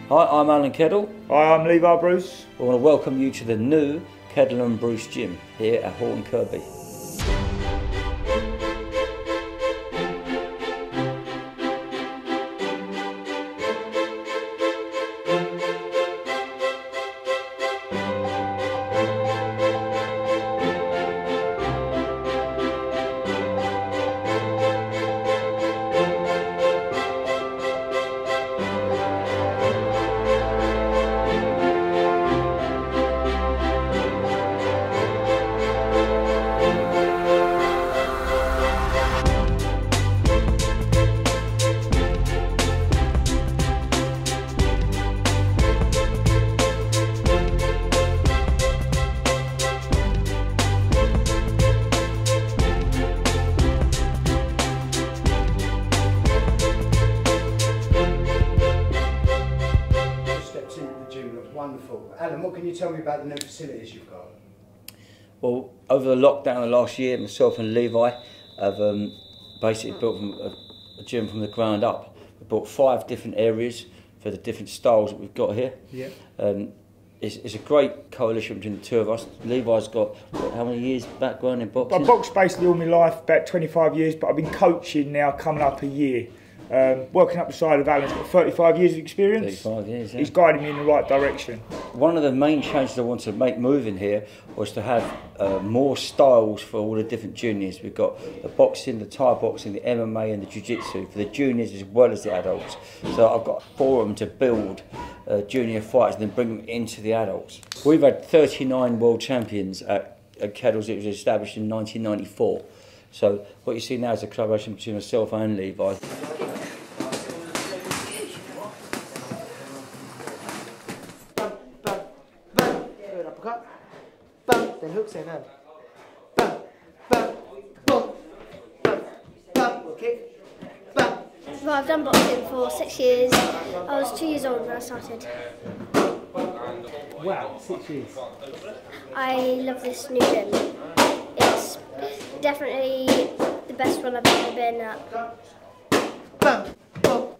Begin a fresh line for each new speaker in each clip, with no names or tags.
Hi, I'm Alan Keddle.
Hi, I'm Levi Bruce.
We want to welcome you to the new Keddle and Bruce gym here at Horton Kirby.
Wonderful. Alan, what can you tell me about the new facilities you've got?
Well, over the lockdown of last year, myself and Levi have basically built a gym from the ground up. We built 5 different areas for the different styles that we've got here.
Yeah.
It's a great coalition between the two of us. Levi's got, how many years background in boxing?
I've boxed basically all my life, about 25 years, but I've been coaching now coming up a year. Working up the side of Alan's got 35 years of experience.
35 years, yeah.
He's guiding me in the right direction.
One of the main changes I want to make moving here was to have more styles for all the different juniors. We've got the boxing, the Thai boxing, the MMA and the Jiu-Jitsu for the juniors as well as the adults. So I've got a forum to build junior fighters and then bring them into the adults. We've had 39 world champions at Keddles. It was established in 1994. So what you see now is a collaboration between myself and Levi.
Then hooks in hand. Bam, bam, boom, bam, bam, kick, bam.
Well, I've done boxing for 6 years. I was 2 years old when I started.
Wow, 6 years.
I love this new gym. It's definitely the best one I've ever been at.
Bam, boom,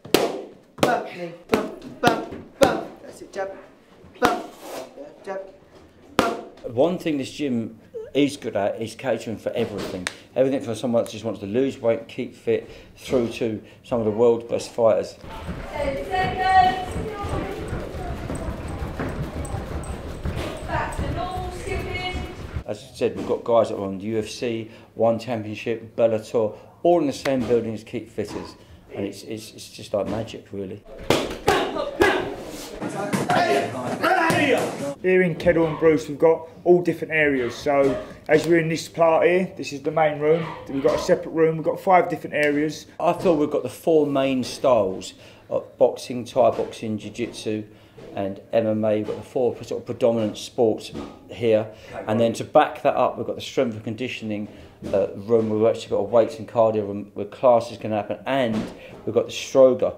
bam, knee, bam, bam, bam. That's it, jab, bam, jab.
One thing this gym is good at is catering for everything. Everything from someone that just wants to lose weight, keep fit, through to some of the world's best fighters.
10 seconds. Back to normal, skipping.
As I said, we've got guys that are on the UFC, One Championship, Bellator, all in the same building as Keep Fitters. And it's just like magic, really.
Here in Keddle and Bruce, we've got all different areas. So as we're in this part here, this is the main room. We've got a separate room. We've got 5 different areas.
I feel we've got the 4 main styles of boxing, Thai boxing, Jiu-Jitsu and MMA. We've got the 4 sort of predominant sports here. And then to back that up, we've got the strength and conditioning room. We've actually got a weights and cardio room where classes can happen. And we've got the Stroger,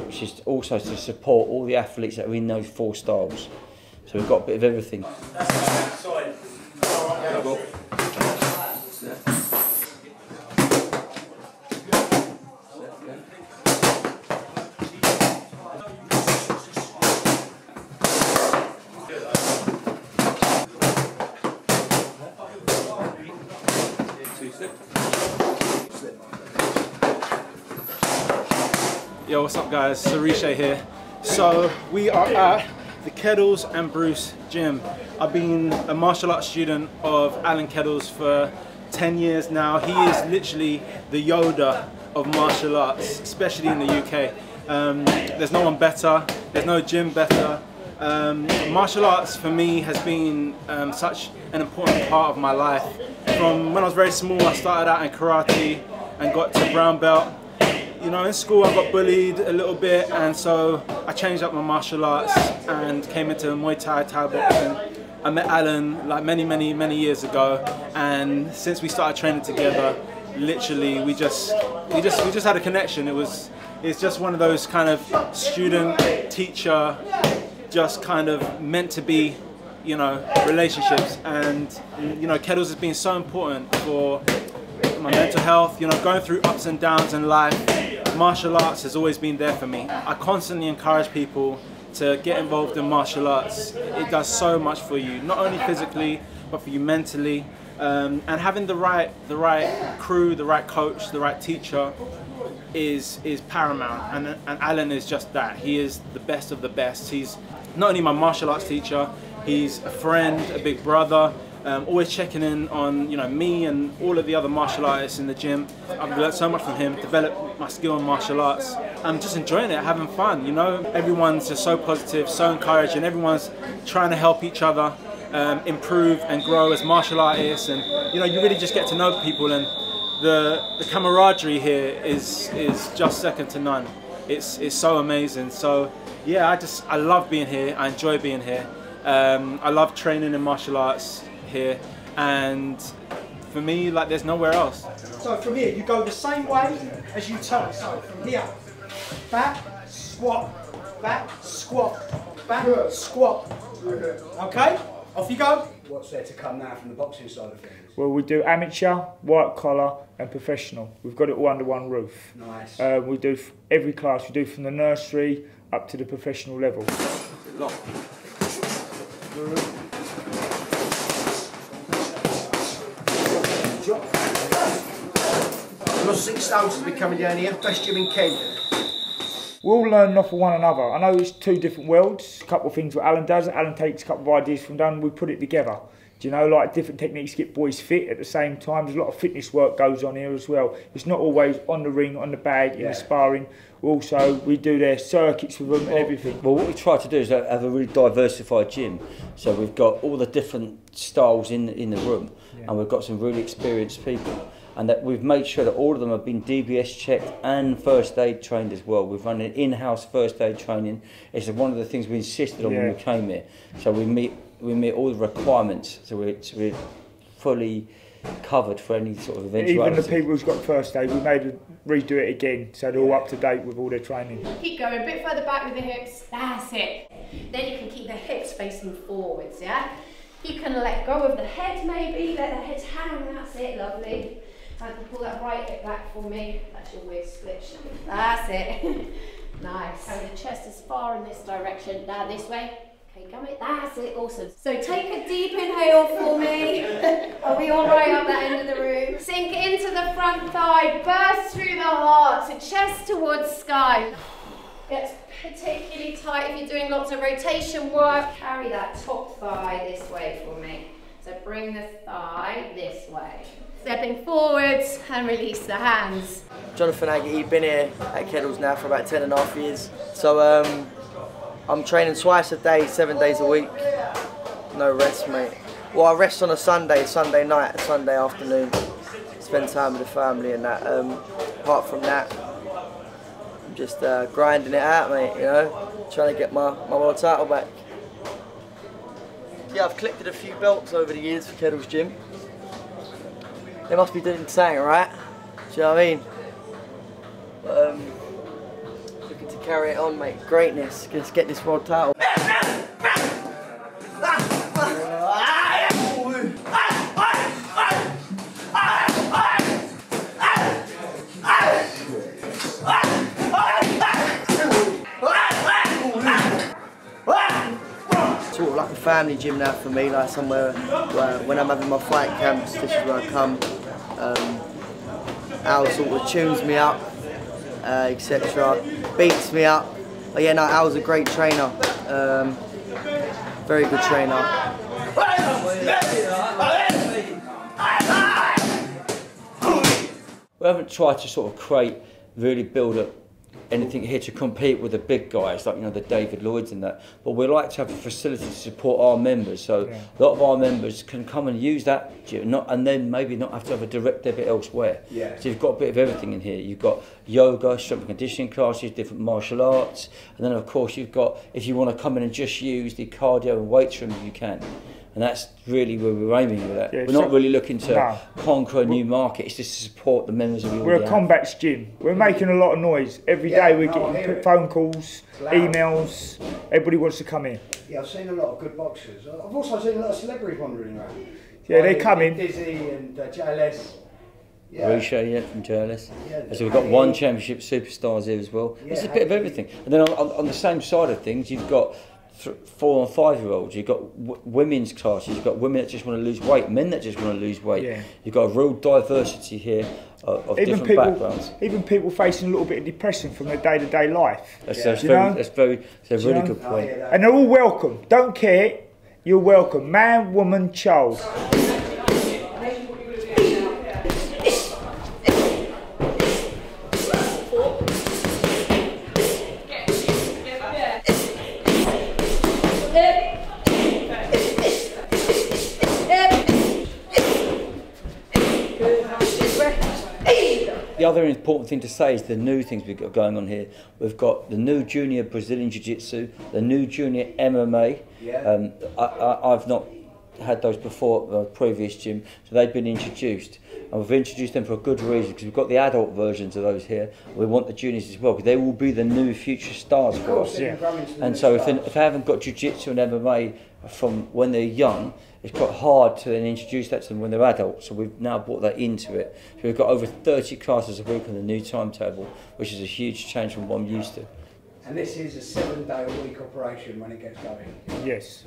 which is also to support all the athletes that are in those 4 styles. So we've got a bit of everything.
Yo, what's up guys, it's Oritse here. So we are at the Keddles and Bruce gym. I've been a martial arts student of Alan Keddle's for 10 years now. He is literally the Yoda of martial arts, especially in the UK. There's no one better, there's no gym better. Martial arts for me has been such an important part of my life. From when I was very small, I started out in karate and got to brown belt. You know, in school I got bullied a little bit, and so I changed up my martial arts and came into Muay Thai, Thai boxing. I met Alan like many years ago, and since we started training together, literally we just had a connection. It's just one of those kind of student teacher, just kind of meant to be, you know, relationships. And you know, Keddles has been so important for my mental health. You know, going through ups and downs in life. martial arts has always been there for me. I constantly encourage people to get involved in martial arts. It does so much for you, not only physically, but for you mentally. And having the right crew, the right coach, the right teacher is paramount. And Alan is just that. He is the best of the best. He's not only my martial arts teacher, he's a friend, a big brother. Always checking in on me and all of the other martial artists in the gym. I've learned so much from him, developed my skill in martial arts. I'm just enjoying it, having fun, Everyone's just so positive, so encouraging. Everyone's trying to help each other improve and grow as martial artists, and you really just get to know people, and the camaraderie here is just second to none. It's so amazing. So yeah, I love being here. I enjoy being here. I love training in martial arts here, and for me, there's nowhere else.
So from here, you go the same way as you turn. So from here, back, squat, back, squat, back, squat. Okay, off you go.
What's there to come now from the boxing side of things?
Well, we do amateur, white collar and professional. We've got it all under one roof.
Nice.
We do every class, we do from the nursery up to the professional level.
You're 6 stones to be coming down here, best gym in Kent.
We're all learning off of one another. I know it's two different worlds. A couple of things what Alan does. Alan takes a couple of ideas from Dunn, we put it together. Do different techniques to get boys fit at the same time. There's a lot of fitness work goes on here as well. It's not always on the ring, on the bag, in the sparring. We do their circuits with them and everything.
Well, what we try to do is have a really diversified gym. So we've got all the different styles in the room, and we've got some really experienced people. And that we've made sure that all of them have been DBS checked and first aid trained as well. We've run an in-house first aid training. It's one of the things we insisted on when we came here. So we meet all the requirements, so we're fully covered for any sort of eventuality.
Even the people who's got first aid, we made them redo it again, so they're all up to date with all their training.
Keep going, a bit further back with the hips, that's it. Then you can keep the hips facing forwards, yeah? You can let go of the head maybe, let the head hang, that's it, lovely. I can pull that right hip back for me. That's your weird switch. That's it. Nice. Carry the chest as far in this direction. Now this way. Okay, come in. That's it. Awesome. So take a deep inhale for me. Are we all right up that end of the room? Sink into the front thigh. Burst through the heart. So chest towards sky. Gets particularly tight if you're doing lots of rotation work. Carry that top thigh this way for me. So bring the thigh this way. Stepping forwards and release the hands.
Jonathan Haggerty, been here at Keddles now for about 10.5 years. So I'm training twice a day, 7 days a week. No rest, mate. Well, I rest on a Sunday night, Sunday afternoon. Spend time with the family and that. Apart from that, I'm just grinding it out, mate, trying to get my world title back. Yeah, I've collected a few belts over the years for Keddles Gym. They must be doing something, right? Do you know what I mean? Looking to carry it on, mate. Greatness. Let's get this world title. Sort of like a family gym now for me, like somewhere where when I'm having my fight camps, this is where I come. Al sort of tunes me up, etc. Beats me up. But yeah, no, Al's a great trainer. Very good trainer.
We haven't tried to sort of really build up anything here to compete with the big guys like the David Lloyds and that, but we like to have a facility to support our members, so a lot of our members can come and use that gym, and then maybe not have to have a direct debit elsewhere. So you've got a bit of everything in here. You've got yoga, strength and conditioning classes, different martial arts, and then of course you've got, if you want to come in and just use the cardio and weights room, you can. And that's really where we're aiming with that. We're not really looking to conquer a new market, it's just to support the members of the
We're a combats gym. We're making a lot of noise. Every day we're getting phone calls, emails, everybody wants to come in.
Yeah, I've seen a lot of good boxers. I've also seen a lot of celebrities wandering around.
Yeah, they come in.
Dizzy and JLS.
Oritse from Keddles. So we've got one championship superstars here as well. It's a bit of everything. And then on the same side of things, you've got 4 and 5 year olds. You've got women's classes. You've got women that just want to lose weight, men that just want to lose weight. Yeah. You've got a real diversity here of even different backgrounds.
Even people facing a little bit of depression from their day-to-day life.
That's a really good point.
And they're all welcome. Don't care. You're welcome. Man, woman, child.
The other important thing to say is the new things we've got going on here. We've got the new junior Brazilian Jiu-Jitsu, the new junior MMA. I've not had those before the previous gym, so they've been introduced. And we've introduced them for a good reason, because we've got the adult versions of those here. We want the juniors as well, because they will be the new future stars for us. And so if they haven't got Jiu-Jitsu and MMA from when they're young, it's quite hard to then introduce that to them when they're adults. So we've now brought that into it. So we've got over 30 classes a week on the new timetable, which is a huge change from what I'm used to.
And this is a 7-day-a-week operation when it gets going?
Yes.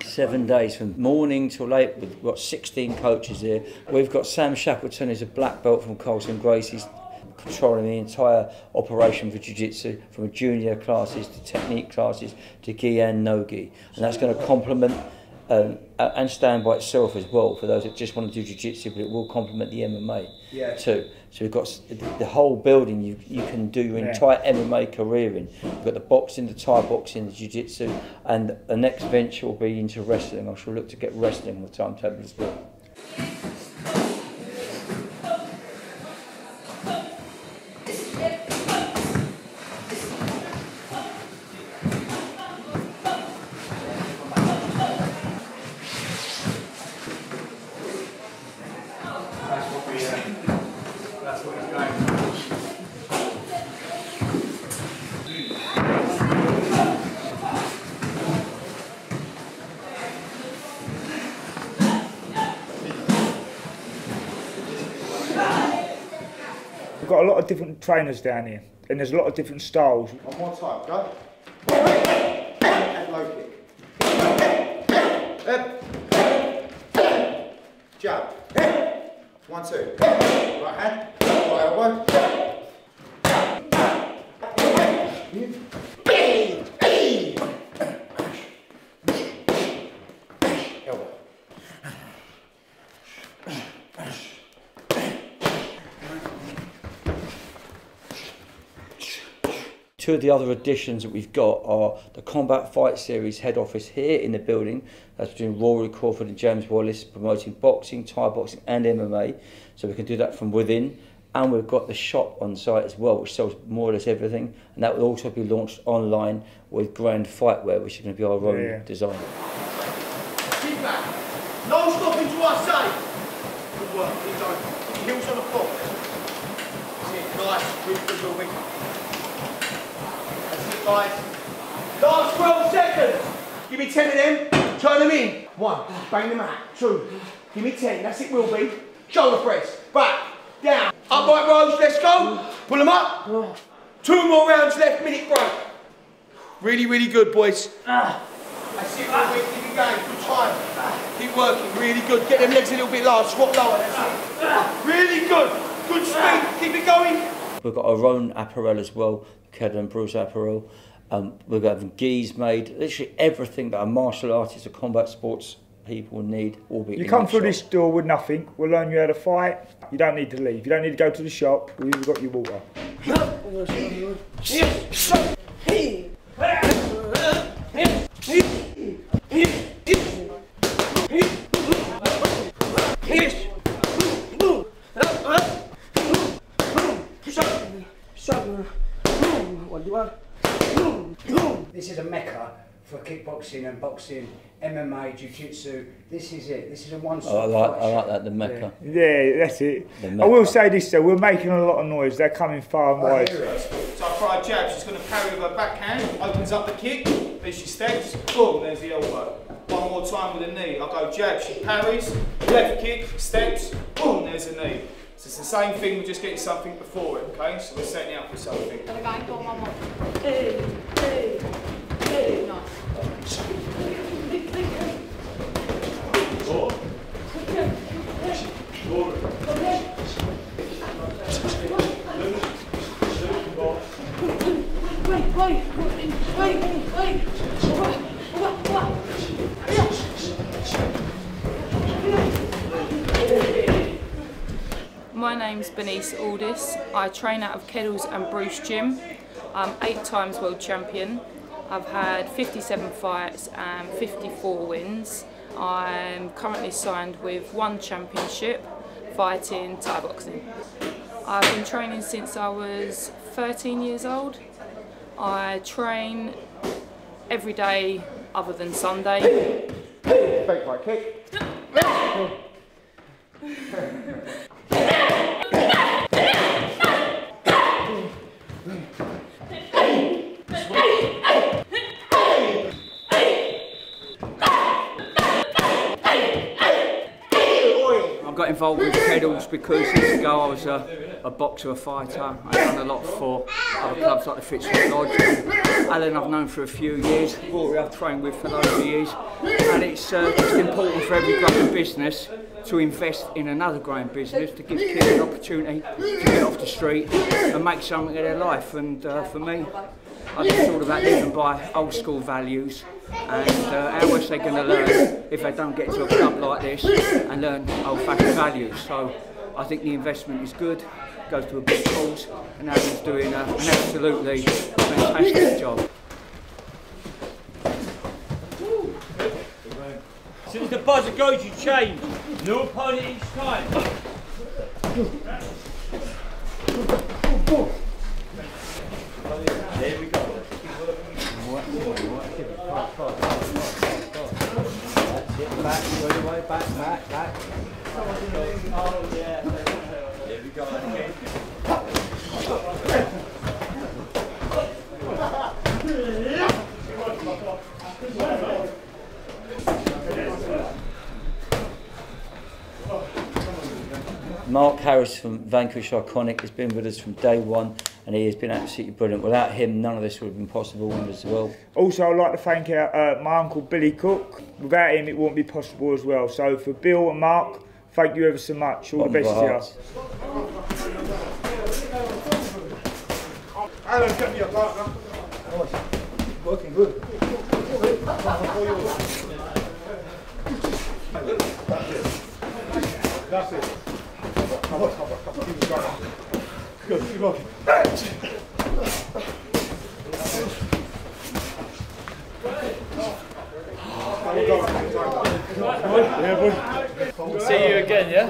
7 days from morning till late. We've got 16 coaches here. We've got Sam Shackleton, who's a black belt from Carlson Grace. He's controlling the entire operation for Jiu-Jitsu, from junior classes to technique classes to gi and no gi. And that's going to complement and stand by itself as well for those that just want to do Jiu-Jitsu, but it will complement the MMA too. So we've got the whole building you can do your entire MMA career in. We've got the boxing, the Thai boxing, the Jiu-Jitsu, and the next venture will be into wrestling. I shall look to get wrestling on the timetable as well.
We've got a lot of different trainers down here, and there's a lot of different styles.
One more time, go. And low kick. Jab. 1, 2. Right hand, right elbow.
Two of the other additions that we've got are the Combat Fight Series head office here in the building. That's between Rory Crawford and James Wallace, promoting boxing, Thai boxing and MMA. So we can do that from within. And we've got the shop on site as well, which sells more or less everything. And that will also be launched online with Grand Fightwear, which is going to be our own design.
Keep back. No stopping to our side. Good work. Keep going. Heels on the floor. Nice. Really good wing. Guys, last 12 seconds. Give me 10 of them, turn them in. 1, bang them out. 2, give me 10, that's it will be. Shoulder press, back, down. Upright rows, let's go. Pull them up. 2 more rounds left, minute break. Really, really good, boys. That's it, all week, keep it going, good time. Keep working, really good. Get them legs a little bit lower, squat lower, that's it. Really good, good speed, keep it going.
We've got our own apparel as well, Keddle and Bruce apparel. We're having gis made. Literally everything that a martial artist or combat sports people need will be.
You come through this door with nothing. We'll learn you how to fight. You don't need to leave. You don't need to go to the shop. We've got your water.
This is a mecca for kickboxing and boxing, MMA, jiu-jitsu. This is it. This is a one-stop.
I like that, the mecca.
Yeah, that's it. I will say this though, we're making a lot of noise. They're coming far and wide.
So I try a jab. She's going to parry with her backhand, opens up the kick, then she steps, boom, there's the elbow. One more time with the knee. I go jab, she parries, left kick, steps, boom, there's the knee. So it's the same thing, we're just getting something before it, okay? So we're setting it up with something.
And we're going, go on, one more. 2, 2, 2. Nice.
My name's Bernise Alldis. I train out of Keddles and Bruce Gym. I'm 8 times world champion. I've had 57 fights and 54 wins. I'm currently signed with 1 championship, fighting Thai boxing. I've been training since I was 13 years old. I train every day other than Sunday.
Fake right kick.
I got involved with Keddles because years ago I was a boxer, a fighter. I've done a lot for other clubs like the Fitzroy Lodge. Alan I've known for a few years, Rory I've trained with for loads of years. And it's just important for every growing business to invest in another growing business, to give kids an opportunity to get off the street and make something of their life. And for me, I think it's all about living by old school values. And how else are they going to learn if they don't get to a club like this and learn old-fashioned values? So I think the investment is good, goes to a big cause, and Alan's doing an absolutely fantastic job.
As soon as the buzzer goes, you change. No opponent each time. There we go. That's it, back, go away, back. Oh yeah. There we go again.
Mark Harris from Vanquish Iconic has been with us from day one, and he has been absolutely brilliant. Without him, none of this would have been possible as well.
Also, I'd like to thank my uncle Billy Cook. Without him, it wouldn't be possible as well. So for Bill and Mark, thank you ever so much. All the best to you.
Alan, get me a partner. Working good. That's it. Come on. Keep going. Good, keep working.
See you again, yeah?